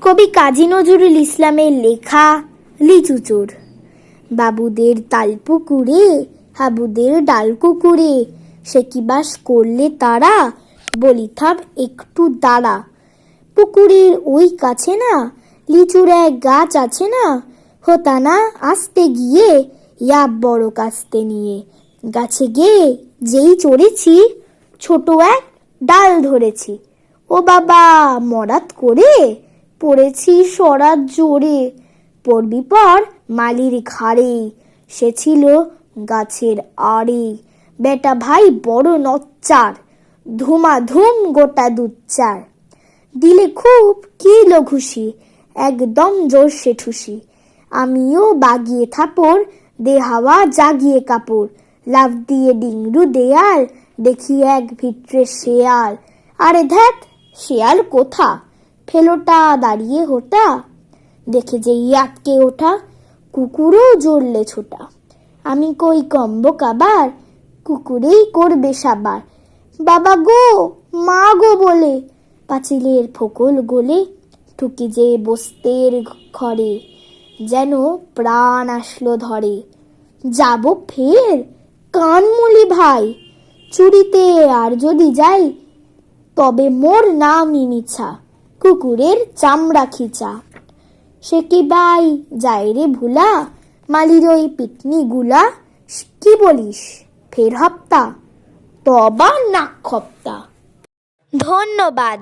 কবি কাজী নজরুল ইসলামের লেখা লিচু চোর। বাবুদের তালপুকুরে হাবুদের ডাল কুকুরে, সে কি বাস করলে তারা, বলি থাম একটু দাঁড়া। পুকুরের ওই কাছে না লিচুর এক গাছ আছে না, হতা না আসতে গিয়ে ইয়াব বড় কাস্তে নিয়ে। গাছে গিয়ে যেই চড়েছি, ছোট এক ডাল ধরেছি। ও বাবা মরাত করে পড়েছি সরাত জোরে, পড়বি পর মালির ঘাড়ে, সে ছিল গাছের আড়ে। বেটা ভাই বড় নচ্চার, ধুমাধুম গোটা দুচ্চার। দিলে খুব কিলো ঘুষি, একদম জোরসে ঠুসি। আমিও বাগিয়ে থাপড়, দে হাওয়া জাগিয়ে কাপড়। লাফ দিয়ে ডিংরু দেয়াল, দেখি এক ভিতরে শেয়াল। আরে ধ্যাত, শেয়াল কোথা, ফেলোটা দাঁড়িয়ে হোটা। দেখে যে আটকে ওঠা, কুকুরও জ্বললে ছোটা। আমি কই কম্ব কাবার, কুকুরেই করবে সাবার। বাবা গো মা গো বলে, পাঁচিলের ফোকল গলে ঠুকি যে বস্তের ঘরে, যেন প্রাণ আসলো ধরে। যাব ফের কানমুলি ভাই, চুরিতে আর যদি যাই, তবে মোর নামই মিছা, কুকুরের চামড়া খিচা। সে কি ভাই যাই রে ভুলা, মালির ওই পিটনি গুলা। কি বলিস ফের হপ্তা, তবা নাক খপ্তা। ধন্যবাদ।